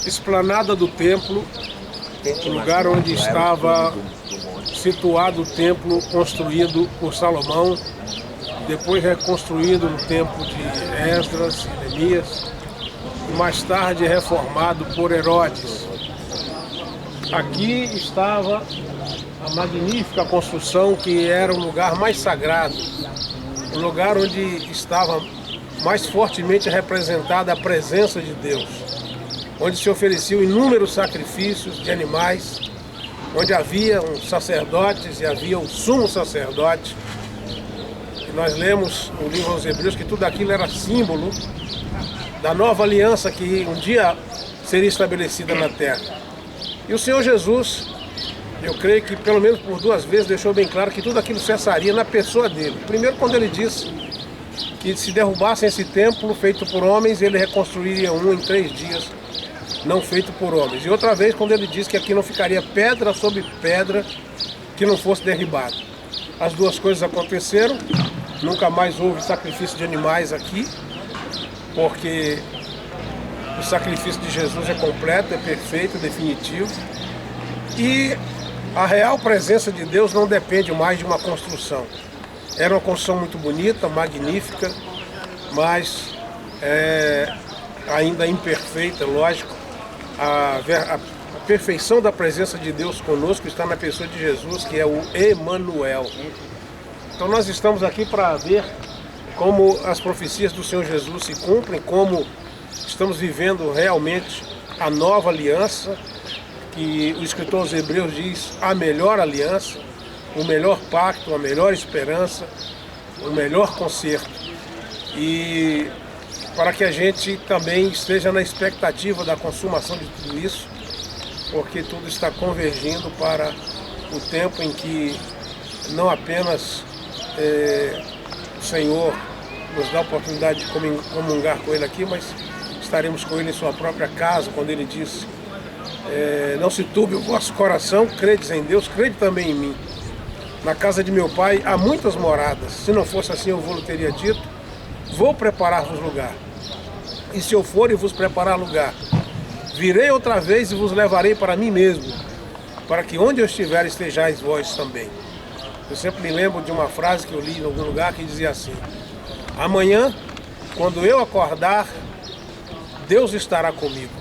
esplanada do templo, o lugar onde estava situado o templo construído por Salomão, depois reconstruído no tempo de Esdras e Neemias, e mais tarde reformado por Herodes. Aqui estava a magnífica construção que era o lugar mais sagrado, o lugar onde estava mais fortemente representada a presença de Deus, onde se ofereciam inúmeros sacrifícios de animais, onde havia os sacerdotes e havia o sumo sacerdote. E nós lemos no livro aos Hebreus que tudo aquilo era símbolo da nova aliança que um dia seria estabelecida na terra. E o Senhor Jesus, eu creio que pelo menos por 2 vezes deixou bem claro que tudo aquilo cessaria na pessoa dele. Primeiro, quando ele disse que se derrubassem esse templo feito por homens, ele reconstruiria um em 3 dias, não feito por homens. E outra vez, quando ele disse que aqui não ficaria pedra sobre pedra que não fosse derribada. As 2 coisas aconteceram, nunca mais houve sacrifício de animais aqui, porque o sacrifício de Jesus é completo, é perfeito, é definitivo. E a real presença de Deus não depende mais de uma construção. Era uma construção muito bonita, magnífica, mas ainda imperfeita, lógico. A perfeição da presença de Deus conosco está na pessoa de Jesus, que é o Emanuel. Então nós estamos aqui para ver como as profecias do Senhor Jesus se cumprem, como estamos vivendo realmente a nova aliança, que o escritor aos Hebreus diz a melhor aliança, o melhor pacto, a melhor esperança, o melhor conserto. E para que a gente também esteja na expectativa da consumação de tudo isso, porque tudo está convergindo para o tempo em que não apenas o Senhor nos dá a oportunidade de comungar com Ele aqui, mas estaremos com Ele em sua própria casa, quando Ele diz: não se turbe o vosso coração, credes em Deus, crede também em mim. Na casa de meu pai há muitas moradas, se não fosse assim eu vos teria dito, vou preparar-vos lugar. E se eu for e vos preparar lugar, virei outra vez e vos levarei para mim mesmo, para que onde eu estiver estejais vós também. Eu sempre me lembro de uma frase que eu li em algum lugar que dizia assim: amanhã, quando eu acordar, Deus estará comigo.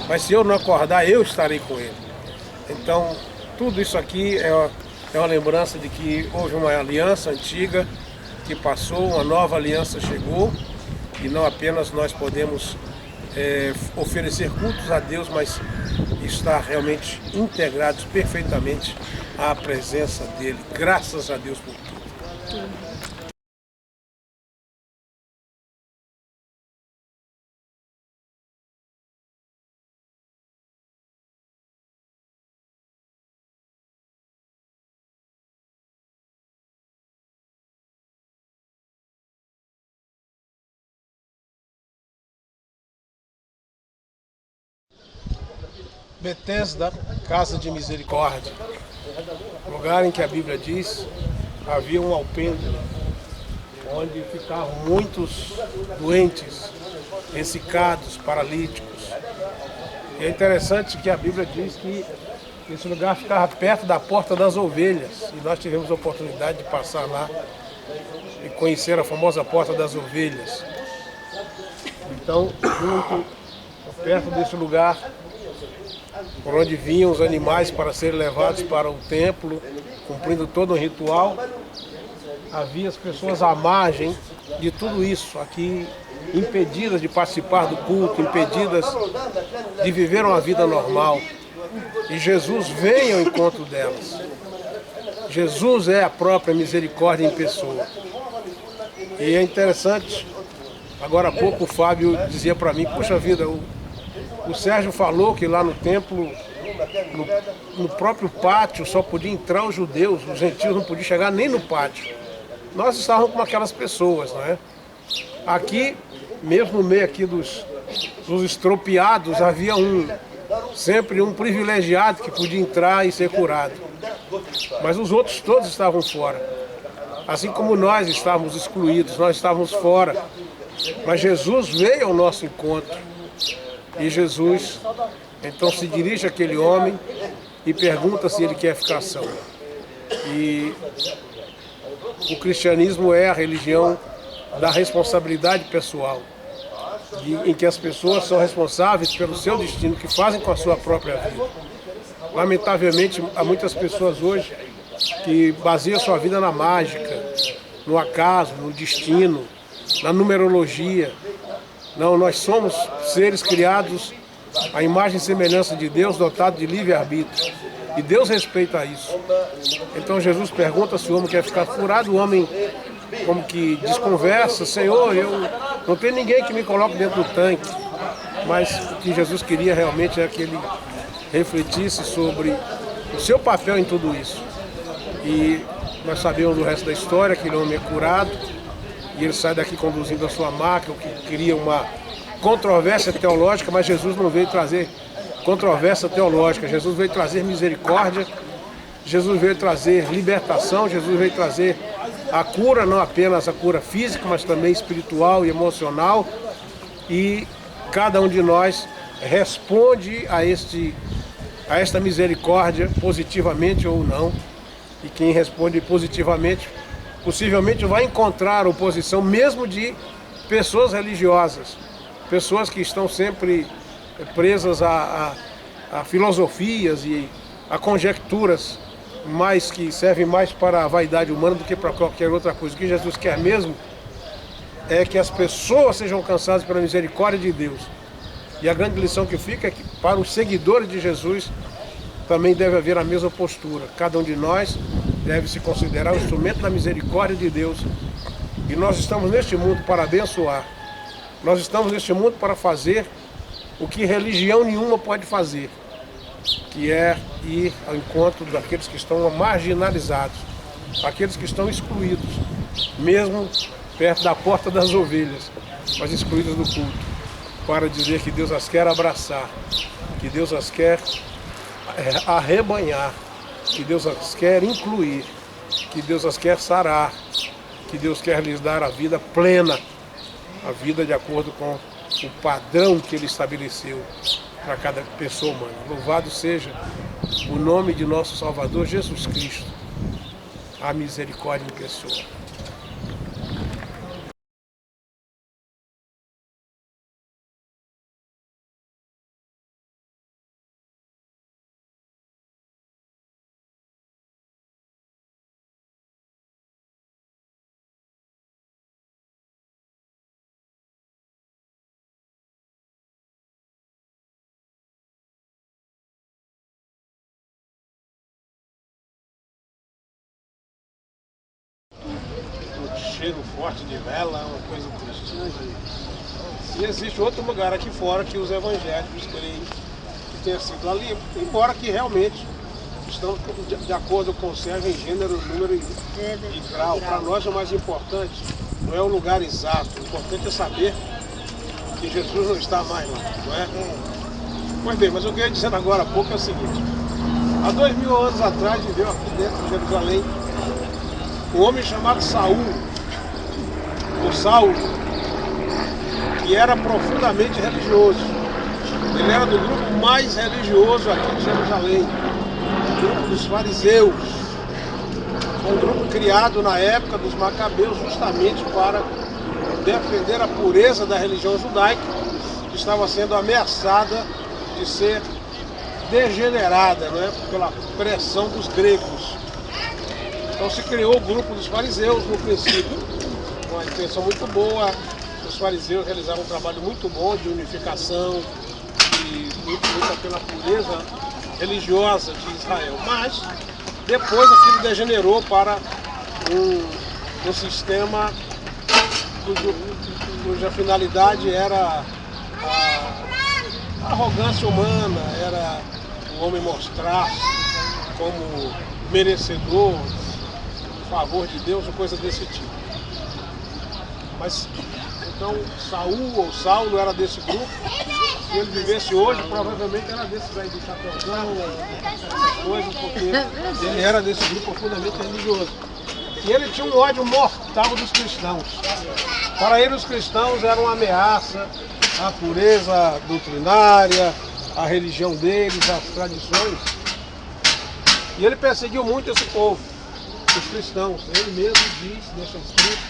Mas se eu não acordar, eu estarei com Ele. Então, tudo isso aqui é uma lembrança de que houve uma aliança antiga que passou, uma nova aliança chegou, e não apenas nós podemos oferecer cultos a Deus, mas estar realmente integrados perfeitamente à presença dEle. Graças a Deus por tudo. Betesda, casa de misericórdia, lugar em que a Bíblia diz havia um alpendre, onde ficavam muitos doentes, ensicados, paralíticos. E é interessante que a Bíblia diz que esse lugar ficava perto da porta das ovelhas, e nós tivemos a oportunidade de passar lá e conhecer a famosa porta das ovelhas. Então, perto desse lugar, por onde vinham os animais para serem levados para o templo, cumprindo todo o ritual, havia as pessoas à margem de tudo isso, aqui impedidas de participar do culto, impedidas de viver uma vida normal. E Jesus veio ao encontro delas. Jesus é a própria misericórdia em pessoa. E é interessante, agora há pouco o Fábio dizia para mim: puxa vida, o Sérgio falou que lá no templo, no próprio pátio, só podia entrar os judeus, os gentios não podiam chegar nem no pátio. Nós estávamos com aquelas pessoas, não é? Aqui, mesmo no meio aqui dos estropiados, havia sempre um privilegiado que podia entrar e ser curado. Mas os outros todos estavam fora. Assim como nós estávamos excluídos, nós estávamos fora. Mas Jesus veio ao nosso encontro. E Jesus então se dirige àquele homem e pergunta se ele quer ficar são. E o cristianismo é a religião da responsabilidade pessoal, em que as pessoas são responsáveis pelo seu destino, que fazem com a sua própria vida. Lamentavelmente, há muitas pessoas hoje que baseiam sua vida na mágica, no acaso, no destino, na numerologia. Não, nós somos seres criados à imagem e semelhança de Deus, dotados de livre-arbítrio. E Deus respeita isso. Então Jesus pergunta se o homem quer ficar curado. O homem como que desconversa: Senhor, eu não tenho ninguém que me coloque dentro do tanque. Mas o que Jesus queria realmente é que ele refletisse sobre o seu papel em tudo isso. E nós sabemos do resto da história: aquele homem é curado e ele sai daqui conduzindo a sua maca, o que cria uma controvérsia teológica, mas Jesus não veio trazer controvérsia teológica. Jesus veio trazer misericórdia, Jesus veio trazer libertação, Jesus veio trazer a cura, não apenas a cura física, mas também espiritual e emocional. E cada um de nós responde a esta misericórdia positivamente ou não. E quem responde positivamente possivelmente vai encontrar oposição mesmo de pessoas religiosas, pessoas que estão sempre presas a filosofias e a conjecturas, mas que servem mais para a vaidade humana do que para qualquer outra coisa. O que Jesus quer mesmo é que as pessoas sejam alcançadas pela misericórdia de Deus. E a grande lição que fica é que para os seguidores de Jesus também deve haver a mesma postura. Cada um de nós deve se considerar o instrumento da misericórdia de Deus. E nós estamos neste mundo para abençoar. Nós estamos neste mundo para fazer o que religião nenhuma pode fazer, que é ir ao encontro daqueles que estão marginalizados, aqueles que estão excluídos, mesmo perto da porta das ovelhas, mas excluídos do culto, para dizer que Deus as quer abraçar, que Deus as quer arrebanhar, que Deus as quer incluir, que Deus as quer sarar, que Deus quer lhes dar a vida plena, a vida de acordo com o padrão que Ele estabeleceu para cada pessoa humana. Louvado seja o nome de nosso Salvador Jesus Cristo, a misericórdia em pessoa. Cheiro forte de vela, uma coisa triste. E existe outro lugar aqui fora que os evangélicos creem que tenha sido ali, embora que realmente estão de acordo com o Sérgio em gênero, número e grau. Para nós o mais importante não é o lugar exato, o importante é saber que Jesus não está mais lá, não é? Pois bem, mas o que eu ia dizendo agora há pouco é o seguinte: há 2000 anos atrás viveu aqui dentro de Jerusalém um homem chamado Saul, o Saulo, que era profundamente religioso. Ele era do grupo mais religioso aqui de Jerusalém, o grupo dos fariseus. Foi um grupo criado na época dos Macabeus justamente para defender a pureza da religião judaica, que estava sendo ameaçada de ser degenerada, não é? Pela pressão dos gregos. Então se criou o grupo dos fariseus no princípio, com uma intenção muito boa. Os fariseus realizaram um trabalho muito bom de unificação e luta pela pureza religiosa de Israel. Mas depois aquilo degenerou para um sistema cuja finalidade era a arrogância humana, era o homem mostrar-se como merecedor do favor de Deus ou coisa desse tipo. Mas então Saul ou Saulo era desse grupo. Se ele vivesse hoje, provavelmente era desses aí do chapéuzão, essas coisas, porque ele era desse grupo profundamente religioso. E ele tinha um ódio mortal dos cristãos. Para ele os cristãos eram uma ameaça, a pureza doutrinária, a religião deles, as tradições. E ele perseguiu muito esse povo, os cristãos. Ele mesmo diz, deixa escrito,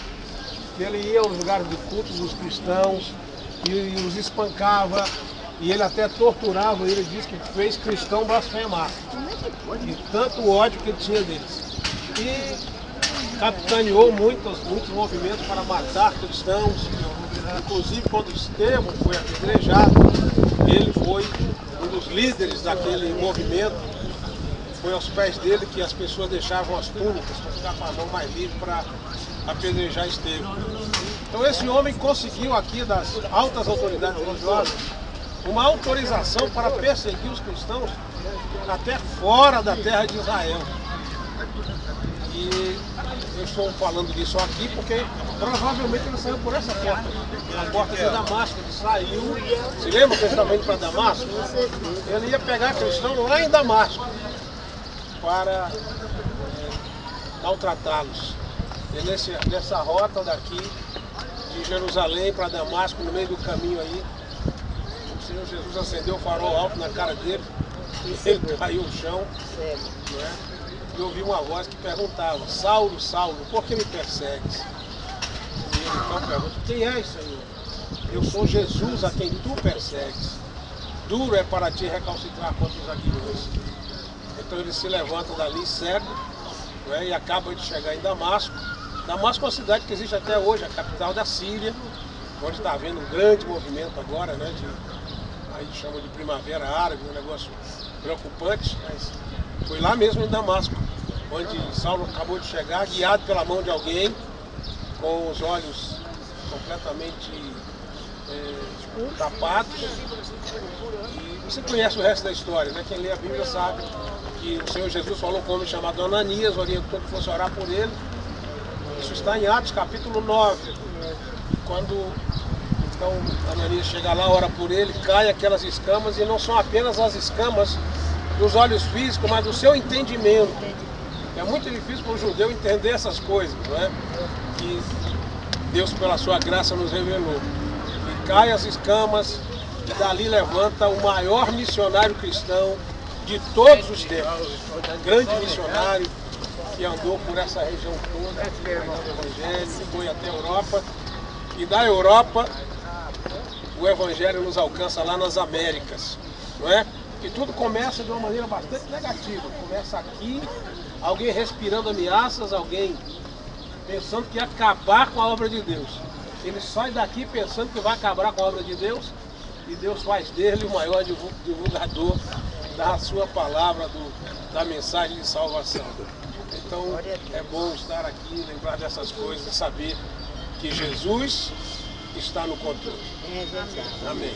que ele ia aos lugares de culto dos cristãos e os espancava. E ele até torturava, ele disse que fez cristão blasfemar. E tanto ódio que ele tinha deles. E capitaneou muitos movimentos para matar cristãos. Inclusive quando Estevão foi apedrejado, ele foi um dos líderes daquele movimento. Foi aos pés dele que as pessoas deixavam as túnicas para ficar com a mão mais livre para apedrejar Estevão. Então esse homem conseguiu aqui das altas autoridades religiosas uma autorização para perseguir os cristãos até fora da terra de Israel. E eu estou falando disso aqui porque provavelmente ele saiu por essa porta, a porta de Damasco. Ele saiu, se lembra que ele estava indo para Damasco? Ele ia pegar cristãos lá em Damasco para maltratá-los. E nessa rota daqui, de Jerusalém para Damasco, no meio do caminho aí, o Senhor Jesus acendeu o farol alto na cara dele, ele caiu no chão, não é? E ouvi uma voz que perguntava: Saulo, Saulo, por que me persegues? E ele então pergunta: quem és, Senhor? Eu sou Jesus a quem tu persegues. Duro é para ti recalcitrar contra os aguilhões. Então ele se levanta dali cego, não é? E acaba de chegar em Damasco. Damasco é uma cidade que existe até hoje, a capital da Síria, onde está havendo um grande movimento agora, né? Aí chama de primavera árabe, um negócio preocupante, mas foi lá mesmo em Damasco, onde Saulo acabou de chegar, guiado pela mão de alguém, com os olhos completamente tapados. E você conhece o resto da história, né? Quem lê a Bíblia sabe que o Senhor Jesus falou com um homem chamado Ananias, orientou que fosse orar por ele. Isso está em Atos capítulo 9, quando então Ananias chega lá, ora por ele, cai aquelas escamas, e não são apenas as escamas dos olhos físicos, mas do seu entendimento. É muito difícil para um judeu entender essas coisas, não é? Que Deus, pela sua graça, nos revelou. E cai as escamas, e dali levanta o maior missionário cristão de todos os tempos. Um grande missionário que andou por essa região toda, o Evangelho, foi até a Europa. E da Europa, o Evangelho nos alcança lá nas Américas, não é? E tudo começa de uma maneira bastante negativa. Começa aqui, alguém respirando ameaças, alguém pensando que ia acabar com a obra de Deus. Ele sai daqui pensando que vai acabar com a obra de Deus, e Deus faz dele o maior divulgador da sua palavra, da mensagem de salvação. Então é bom estar aqui, lembrar dessas coisas e saber que Jesus está no controle. Amém.